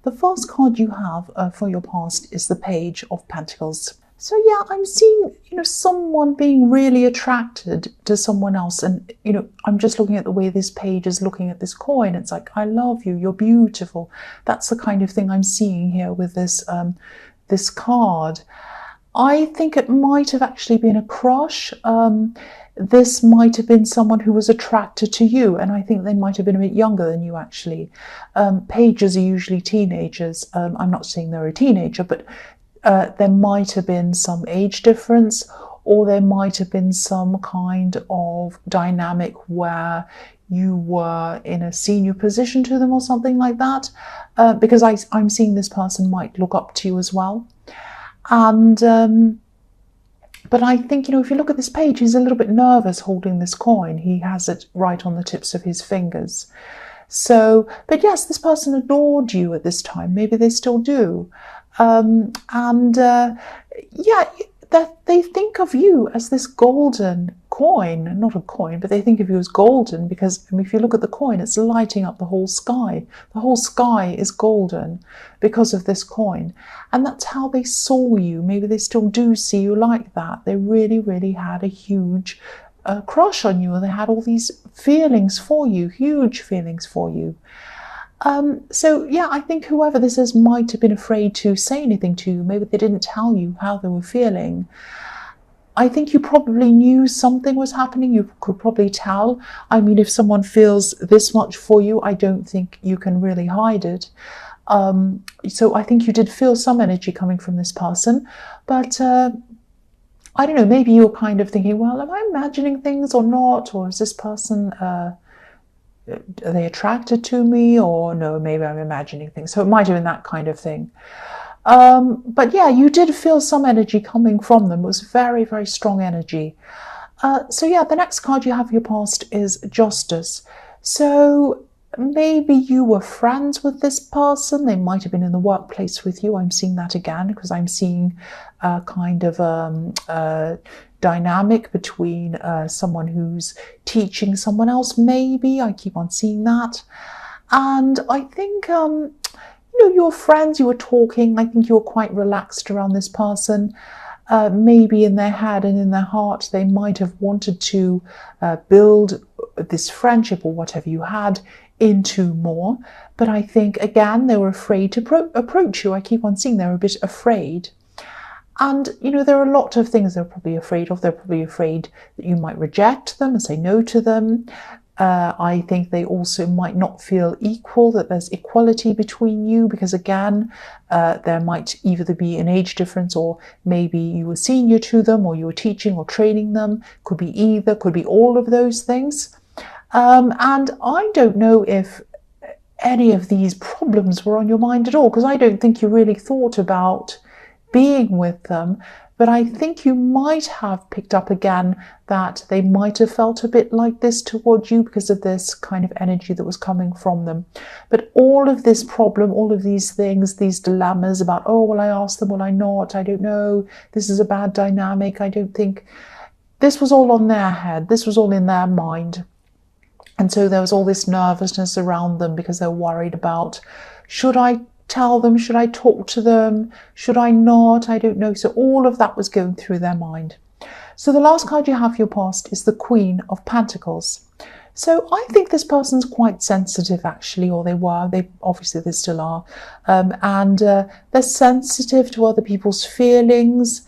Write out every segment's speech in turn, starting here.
The first card you have for your past is the Page of Pentacles. So yeah, I'm seeing, someone being really attracted to someone else. And, I'm just looking at the way this page is looking at this coin. It's like, I love you, you're beautiful. That's the kind of thing I'm seeing here with this, this card. I think it might have actually been a crush. This might have been someone who was attracted to you, and I think they might have been a bit younger than you, actually. Pages are usually teenagers. I'm not saying they're a teenager, but there might have been some age difference, or there might have been some kind of dynamic where you were in a senior position to them or something like that, because I'm seeing this person might look up to you as well. And but I think, if you look at this page, he's a little bit nervous holding this coin. He has it right on the tips of his fingers. So, but yes, this person adored you at this time. Maybe they still do. Yeah, that they think of you as this golden coin, not a coin, but they think of you as golden because, if you look at the coin, it's lighting up the whole sky. The whole sky is golden because of this coin. And that's how they saw you. Maybe they still do see you like that. They really, really had a huge crush on you, and they had all these feelings for you, huge feelings for you. So yeah, I think whoever this is might have been afraid to say anything to you. Maybe they didn't tell you how they were feeling. I think you probably knew something was happening. You could probably tell. I mean, if someone feels this much for you, I don't think you can really hide it. So I think you did feel some energy coming from this person, but I don't know, maybe you were kind of thinking, well, am I imagining things or not? Or is this person, are they attracted to me? Or no, maybe I'm imagining things. So it might have been that kind of thing. But yeah, you did feel some energy coming from them. It was very, very strong energy. So yeah, the next card you have for your past is Justice. So maybe you were friends with this person. They might have been in the workplace with you. I'm seeing that again because I'm seeing a kind of dynamic between someone who's teaching someone else, maybe. I keep on seeing that. And I think, you were friends, you were talking. I think you were quite relaxed around this person. Maybe in their head and in their heart, they might have wanted to build this friendship or whatever you had into more. But I think, again, they were afraid to approach you. I keep on seeing they're a bit afraid. And, there are a lot of things they're probably afraid of. They're probably afraid that you might reject them and say no to them. I think they also might not feel equal, that there's equality between you, because again, there might either be an age difference, or maybe you were senior to them, or you were teaching or training them. Could be either, could be all of those things. And I don't know if any of these problems were on your mind at all, because I don't think you really thought about being with them. But I think you might have picked up again that they might have felt a bit like this towards you because of this kind of energy that was coming from them. But all of this problem, all of these things, these dilemmas about, oh, will I ask them, will I not? I don't know. This is a bad dynamic. I don't think. This was all on their head. This was all in their mind. And so there was all this nervousness around them because they're worried about, should I tell them? Should I talk to them? Should I not? I don't know. So all of that was going through their mind. So the last card you have for your past is the Queen of Pentacles. So I think this person's quite sensitive, actually, or they were. They still are. And they're sensitive to other people's feelings.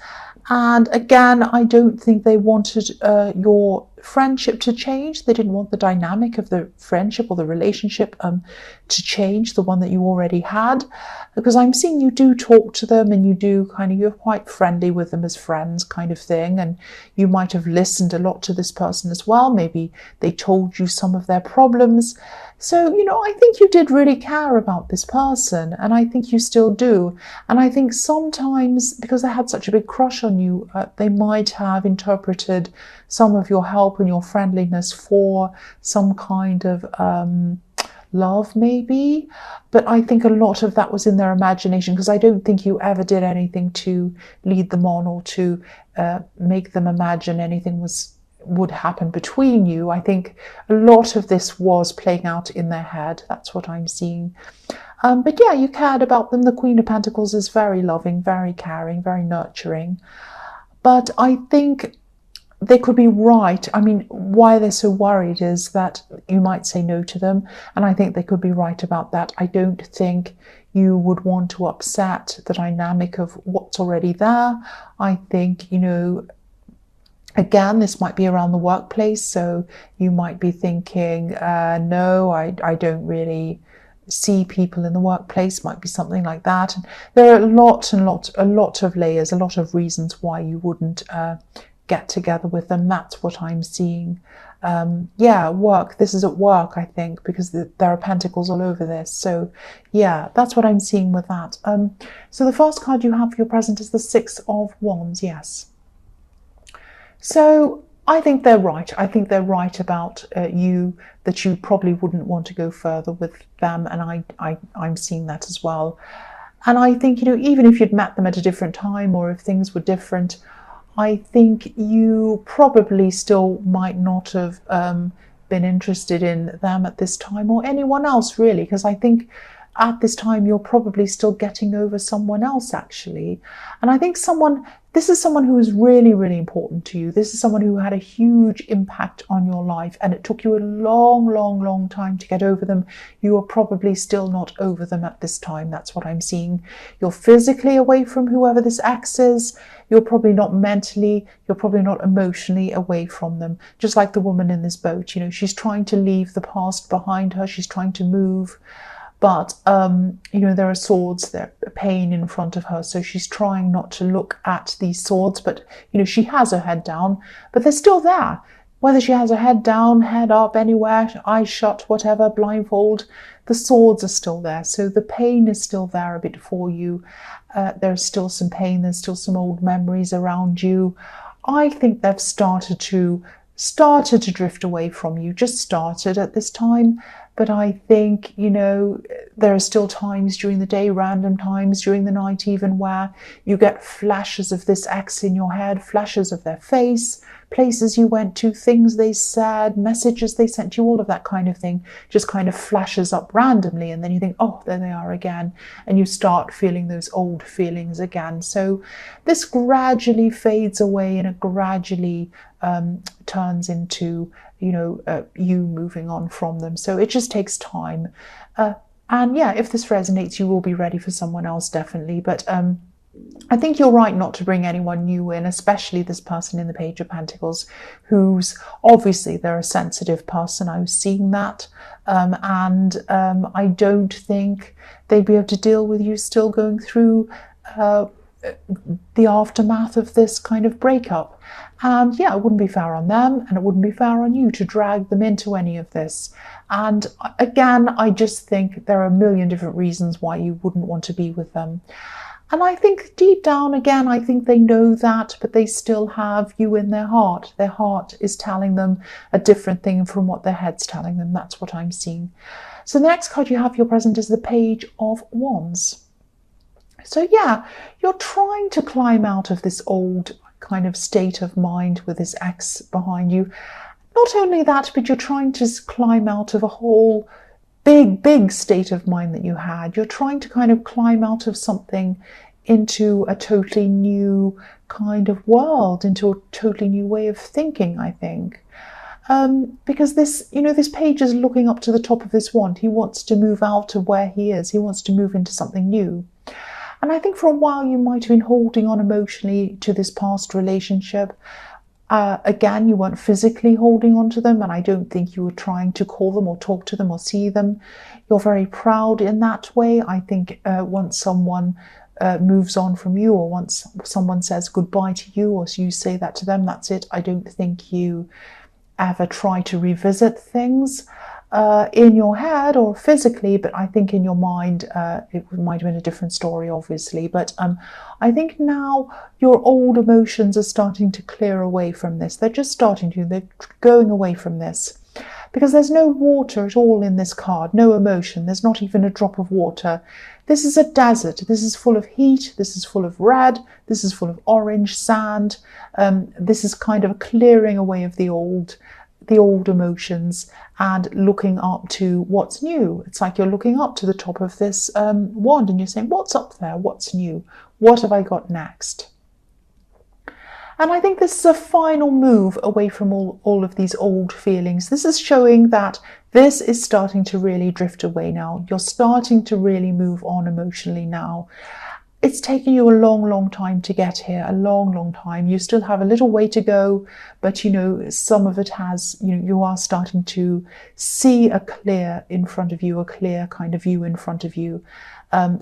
And again, I don't think they wanted your friendship to change. They didn't want the dynamic of the friendship or the relationship to change, the one that you already had, because I'm seeing you do talk to them and you're quite friendly with them as friends kind of thing, and you might have listened a lot to this person as well. Maybe they told you some of their problems. So, I think you did really care about this person, and I think you still do. And I think sometimes, because they had such a big crush on you, they might have interpreted some of your help and your friendliness for some kind of love, maybe. But I think a lot of that was in their imagination, because I don't think you ever did anything to lead them on or to make them imagine anything was would happen between you. I think a lot of this was playing out in their head. That's what I'm seeing. But yeah, you cared about them. The Queen of Pentacles is very loving, very caring, very nurturing. But I think they could be right. I mean, why they're so worried is that you might say no to them. And I think they could be right about that. I don't think you would want to upset the dynamic of what's already there. I think, you know, again, this might be around the workplace. So you might be thinking, no, I don't really see people in the workplace, might be something like that. And there are a lot of layers, a lot of reasons why you wouldn't get together with them. That's what I'm seeing. Yeah, work. This is at work, I think, because there are pentacles all over this. So yeah, that's what I'm seeing with that. So the first card you have for your present is the Six of Wands. Yes. So I think they're right. I think they're right about you, that you probably wouldn't want to go further with them. And I'm seeing that as well. And I think, you know, even if you'd met them at a different time or if things were different, I think you probably still might not have been interested in them at this time, or anyone else really, because I think at this time you're probably still getting over someone else actually. And I think this is someone who is really, really important to you. This is someone who had a huge impact on your life, and it took you a long, long, long time to get over them. You are probably still not over them at this time. That's what I'm seeing. You're physically away from whoever this ex is. You're probably not mentally, you're probably not emotionally away from them. Just like the woman in this boat, you know, she's trying to leave the past behind her. She's trying to move. But, you know, there are swords, there are pain in front of her. So she's trying not to look at these swords. But, you know, she has her head down, but they're still there. Whether she has her head down, head up, anywhere, eyes shut, whatever, blindfold, the swords are still there. So the pain is still there a bit for you. There's still some pain. There's still some old memories around you. I think they've started to drift away from you, just started at this time. But I think, you know, there are still times during the day, random times during the night even, where you get flashes of this ex in your head, flashes of their face, places you went to, things they said, messages they sent you, all of that kind of thing just kind of flashes up randomly. And then you think, oh, there they are again. And you start feeling those old feelings again. So this gradually fades away, and it gradually turns into, you know, you moving on from them. So it just takes time. And yeah, if this resonates, you will be ready for someone else, definitely. But I think you're right not to bring anyone new in, especially this person in the Page of Pentacles, who's obviously, they're a sensitive person. I was seeing that. I don't think they'd be able to deal with you still going through the aftermath of this kind of breakup. And yeah, it wouldn't be fair on them, and it wouldn't be fair on you to drag them into any of this. And again, I just think there are a million different reasons why you wouldn't want to be with them. And I think deep down, again, I think they know that, but they still have you in their heart. Their heart is telling them a different thing from what their head's telling them. That's what I'm seeing. So the next card you have for your present is the Page of Wands. So yeah, you're trying to climb out of this old kind of state of mind with this ex behind you. Not only that, but you're trying to climb out of a whole big state of mind that you had. You're trying to kind of climb out of something into a totally new kind of world, into a totally new way of thinking, I think. Because this, you know, this page is looking up to the top of this wand. He wants to move out of where he is. He wants to move into something new. And I think for a while you might have been holding on emotionally to this past relationship. Again, you weren't physically holding on to them, and I don't think you were trying to call them or talk to them or see them. You're very proud in that way. I think once someone moves on from you, or once someone says goodbye to you, or you say that to them, that's it. I don't think you ever try to revisit things in your head or physically, but I think in your mind it might have been a different story, obviously. But I think now your old emotions are starting to clear away from this. They're just starting to, they're going away from this. Because there's no water at all in this card, no emotion. There's not even a drop of water. This is a desert. This is full of heat. This is full of red. This is full of orange sand. This is kind of a clearing away of the old emotions and looking up to what's new. It's like you're looking up to the top of this wand and you're saying, what's up there? What's new? What have I got next? And I think this is a final move away from all of these old feelings. This is showing that this is starting to really drift away now. You're starting to really move on emotionally now. It's taken you a long, long time to get here, a long, long time. You still have a little way to go, but you know, some of it has, you know, you are starting to see a clear in front of you, a clear kind of view in front of you.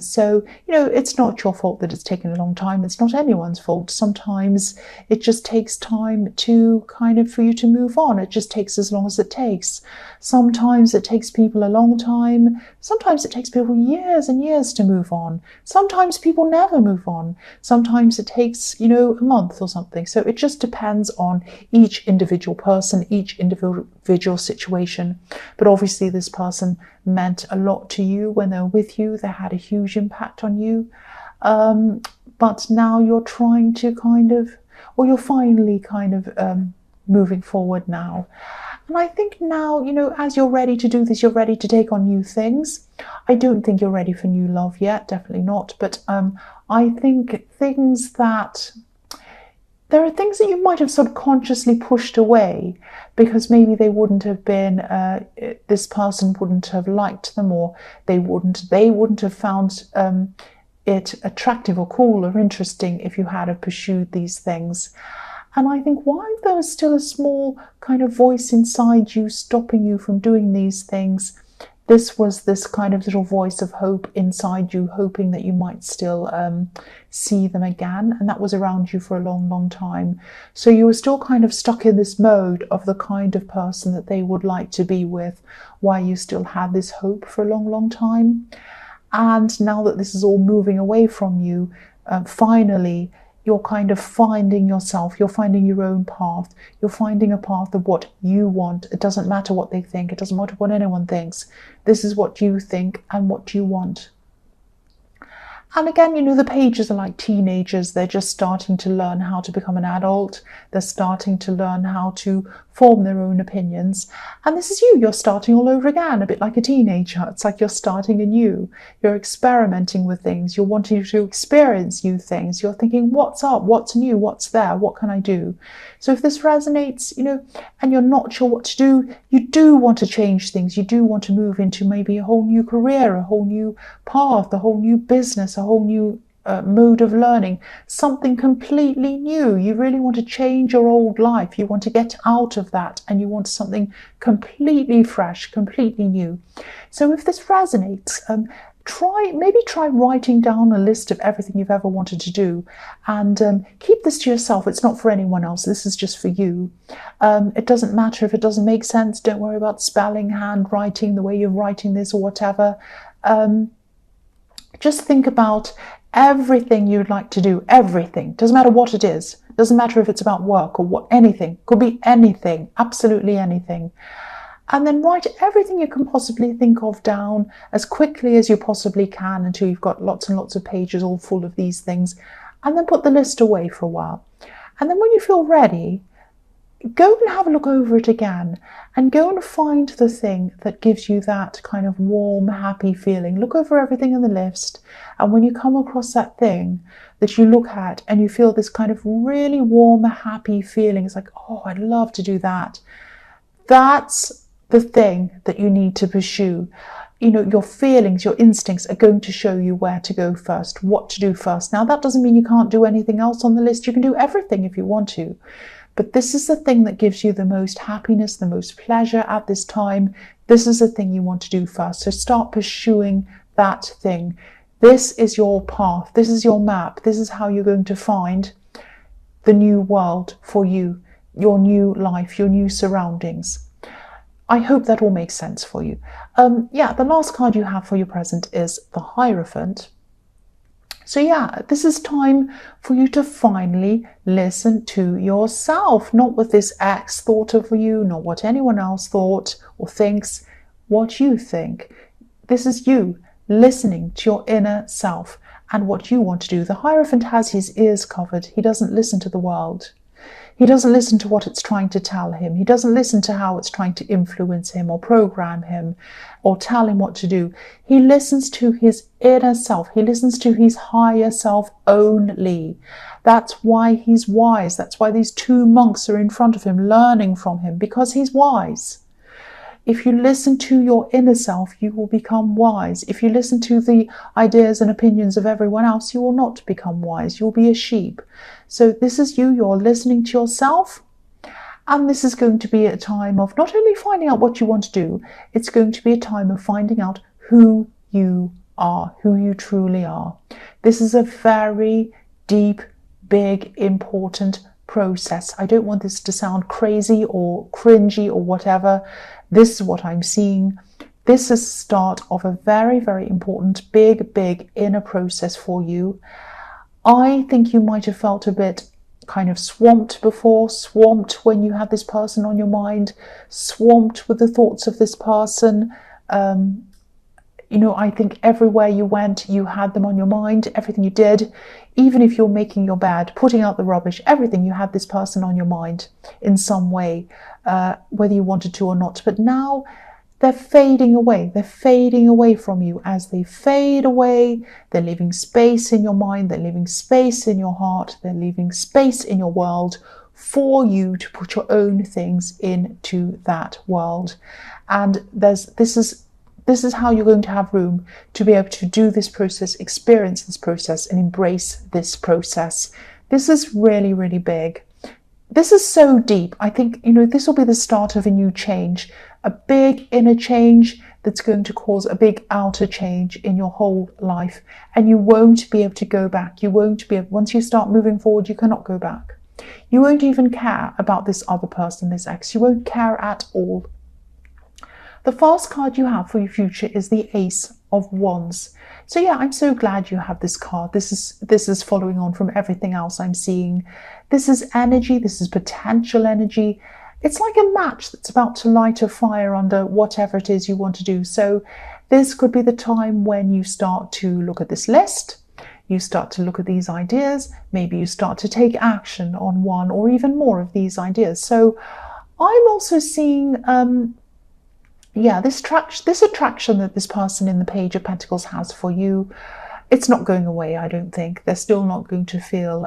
So, you know, it's not your fault that it's taken a long time. It's not anyone's fault. Sometimes it just takes time to kind of for you to move on. It just takes as long as it takes. Sometimes it takes people a long time. Sometimes it takes people years and years to move on. Sometimes people never move on. Sometimes it takes, you know, a month or something. So it just depends on each individual person, each individual situation. But obviously this person meant a lot to you when they were with you. They had a huge impact on you. But now you're trying to kind of, or you're finally kind of moving forward now. And I think now, you know, as you're ready to do this, you're ready to take on new things. I don't think you're ready for new love yet, definitely not. But I think there are things that you might have subconsciously pushed away because maybe they wouldn't have been, this person wouldn't have liked them, or they wouldn't have found it attractive or cool or interesting if you had have pursued these things. And I think while there was still a small kind of voice inside you stopping you from doing these things, this was this kind of little voice of hope inside you, hoping that you might still see them again. And that was around you for a long, long time. So you were still kind of stuck in this mode of the kind of person that they would like to be with, while you still had this hope for a long, long time. And now that this is all moving away from you, finally, you're kind of finding yourself, you're finding your own path, you're finding a path of what you want. It doesn't matter what they think, it doesn't matter what anyone thinks. This is what you think and what you want. And again, you know, the pages are like teenagers. They're just starting to learn how to become an adult. They're starting to learn how to form their own opinions. And this is you. You're starting all over again, a bit like a teenager. It's like you're starting anew. You're experimenting with things. You're wanting to experience new things. You're thinking, what's up? What's new? What's there? What can I do? So if this resonates, you know, and you're not sure what to do, you do want to change things. You do want to move into maybe a whole new career, a whole new path, a whole new business, a whole new mode of learning, something completely new. You really want to change your old life. You want to get out of that and you want something completely fresh, completely new. So if this resonates, try writing down a list of everything you've ever wanted to do, and keep this to yourself. It's not for anyone else. This is just for you. It doesn't matter if it doesn't make sense. Don't worry about spelling, handwriting, the way you're writing this or whatever. Just think about everything you'd like to do. Everything. Doesn't matter what it is. Doesn't matter if it's about work or what. Anything. Could be anything. Absolutely anything. And then write everything you can possibly think of down as quickly as you possibly can until you've got lots and lots of pages all full of these things. And then put the list away for a while. And then when you feel ready, go and have a look over it again and go and find the thing that gives you that kind of warm, happy feeling. Look over everything in the list. And when you come across that thing that you look at and you feel this kind of really warm, happy feeling, it's like, oh, I'd love to do that. That's the thing that you need to pursue. You know, your feelings, your instincts are going to show you where to go first, what to do first. Now, that doesn't mean you can't do anything else on the list. You can do everything if you want to. But this is the thing that gives you the most happiness, the most pleasure at this time. This is the thing you want to do first. So start pursuing that thing. This is your path. This is your map. This is how you're going to find the new world for you, your new life, your new surroundings. I hope that all makes sense for you. The last card you have for your present is the Hierophant. So yeah, this is time for you to finally listen to yourself, not what this ex thought of you, not what anyone else thought or thinks, what you think. This is you. listening to your inner self and what you want to do. The Hierophant has his ears covered. He doesn't listen to the world. He doesn't listen to what it's trying to tell him. He doesn't listen to how it's trying to influence him or program him or tell him what to do. He listens to his inner self. He listens to his higher self only. That's why he's wise. That's why these two monks are in front of him, learning from him, because he's wise. If you listen to your inner self, you will become wise. If you listen to the ideas and opinions of everyone else, you will not become wise. You'll be a sheep. So this is you. You're listening to yourself. And this is going to be a time of not only finding out what you want to do, it's going to be a time of finding out who you are, who you truly are. This is a very deep, big, important process. I don't want this to sound crazy or cringy or whatever. This is what I'm seeing. This is the start of a very, very important, big inner process for you. I think you might have felt a bit kind of swamped before, swamped when you had this person on your mind, swamped with the thoughts of this person. I think everywhere you went, you had them on your mind, everything you did, even if you're making your bed, putting out the rubbish, everything, you had this person on your mind in some way, whether you wanted to or not. But now they're fading away. They're fading away from you. As they fade away, they're leaving space in your mind. They're leaving space in your heart. They're leaving space in your world for you to put your own things into that world. And this is how you're going to have room to be able to do this process, experience this process, and embrace this process. This is really, really big. This is so deep. I think, this will be the start of a new change, a big inner change that's going to cause a big outer change in your whole life. And you won't be able to go back. You won't be able, once you start moving forward, you cannot go back. You won't even care about this other person, this ex. You won't care at all. The first card you have for your future is the Ace of Wands. So yeah, I'm so glad you have this card. This is following on from everything else I'm seeing. This is energy. This is potential energy. It's like a match that's about to light a fire under whatever it is you want to do. So this could be the time when you start to look at this list. You start to look at these ideas. Maybe you start to take action on one or even more of these ideas. So I'm also seeing this attraction that this person in the Page of Pentacles has for you, it's not going away, I don't think. They're still not going to feel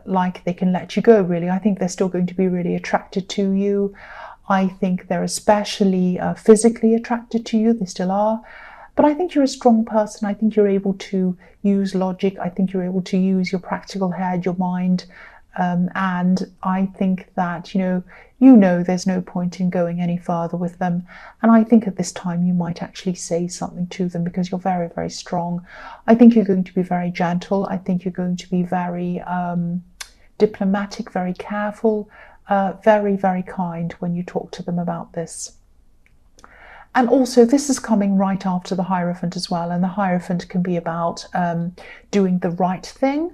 like they can let you go, really. I think they're still going to be really attracted to you. I think they're especially physically attracted to you. They still are. But I think you're a strong person. I think you're able to use logic. I think you're able to use your practical head, your mind. And I think that, there's no point in going any further with them. And I think at this time you might actually say something to them because you're very, very strong. I think you're going to be very gentle. I think you're going to be very diplomatic, very careful, very, very kind when you talk to them about this. And also this is coming right after the Hierophant as well. And the Hierophant can be about doing the right thing,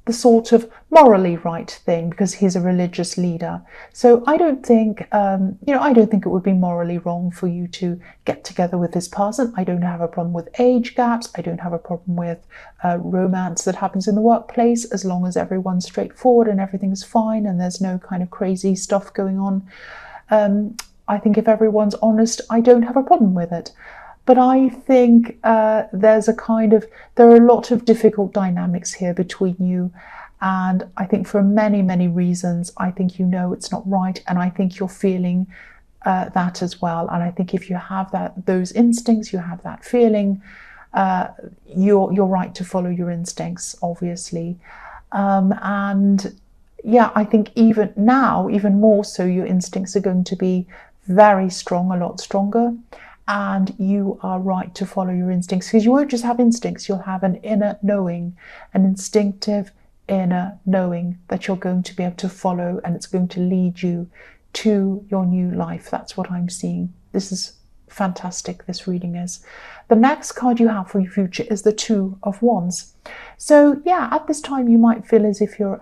the sort of morally right thing, because he's a religious leader. So I don't think, I don't think it would be morally wrong for you to get together with this person. I don't have a problem with age gaps. I don't have a problem with romance that happens in the workplace, as long as everyone's straightforward and everything's fine and there's no kind of crazy stuff going on. I think if everyone's honest, I don't have a problem with it. But I think there are a lot of difficult dynamics here between you. And I think for many, many reasons, I think it's not right. And I think you're feeling that as well. And I think if you have those instincts, you have that feeling, you're right to follow your instincts, obviously. And yeah, I think even now, even more so, your instincts are going to be very strong, a lot stronger. And you are right to follow your instincts, because you won't just have instincts, you'll have an inner knowing, an instinctive inner knowing that you're going to be able to follow, and it's going to lead you to your new life. That's what I'm seeing. This is fantastic, this reading is. The next card you have for your future is the Two of Wands. So yeah, at this time you might feel as if you're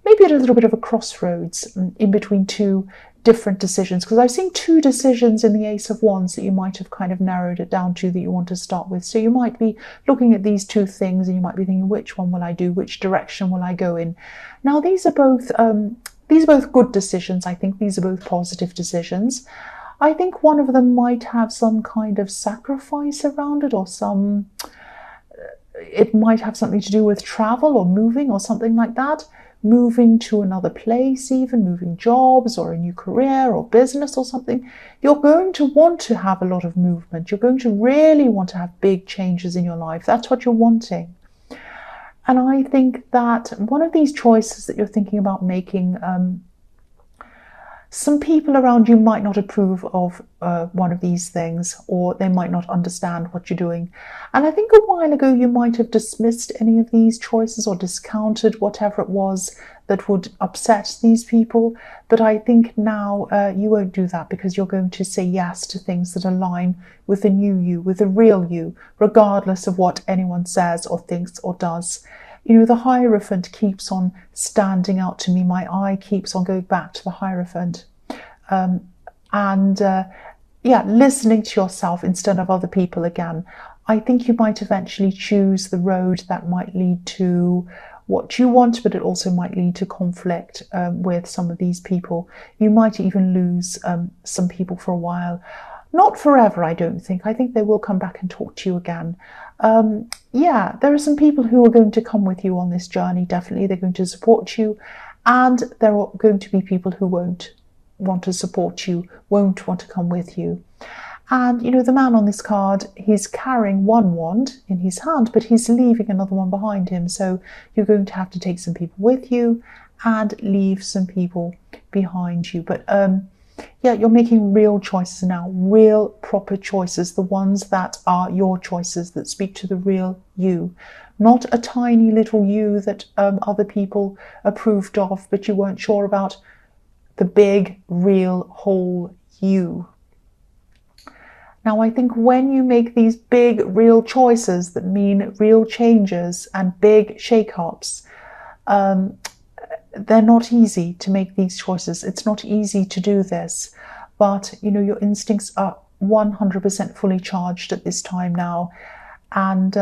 maybe at a little bit of a crossroads in between two different decisions, because I've seen 2 decisions in the Ace of Wands that you might have kind of narrowed it down to that you want to start with. So you might be looking at these 2 things and you might be thinking, which one will I do? Which direction will I go in? Now, these are both good decisions. I think these are both positive decisions. I think one of them might have some kind of sacrifice around it, or it might have something to do with travel or moving or something like that. Moving to another place, even moving jobs or a new career or business or something. You're going to want to have a lot of movement. You're going to really want to have big changes in your life. That's what you're wanting. And I think that one of these choices that you're thinking about making, some people around you might not approve of one of these things, or they might not understand what you're doing. And I think a while ago you might have dismissed any of these choices or discounted whatever it was that would upset these people. But I think now you won't do that, because you're going to say yes to things that align with the new you, with the real you, regardless of what anyone says or thinks or does. You know, the Hierophant keeps on standing out to me. My eye keeps on going back to the Hierophant. Listening to yourself instead of other people again. I think you might eventually choose the road that might lead to what you want, but it also might lead to conflict with some of these people. You might even lose some people for a while. Not forever, I don't think. I think they will come back and talk to you again. There are some people who are going to come with you on this journey, definitely. They're going to support you. And there are going to be people who won't want to support you, won't want to come with you. And, you know, the man on this card, he's carrying one wand in his hand, but he's leaving another one behind him. So you're going to have to take some people with you and leave some people behind you. But you're making real choices now, real proper choices, the ones that are your choices, that speak to the real you. Not a tiny little you that other people approved of, but you weren't sure about. The big, real, whole you. Now, I think when you make these big, real choices that mean real changes and big shake-ups, they're not easy to make these choices. It's not easy to do this, but, you know, your instincts are 100% fully charged at this time now. And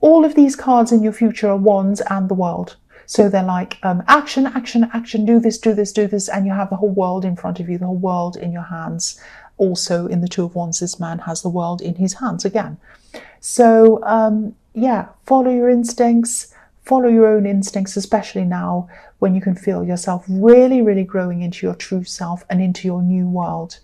all of these cards in your future are wands and the world. So they're like action, action, action, do this, do this, do this, and you have the whole world in front of you, the whole world in your hands. Also in the Two of Wands, this man has the world in his hands again. So follow your instincts, follow your own instincts, especially now when you can feel yourself really, really growing into your true self and into your new world.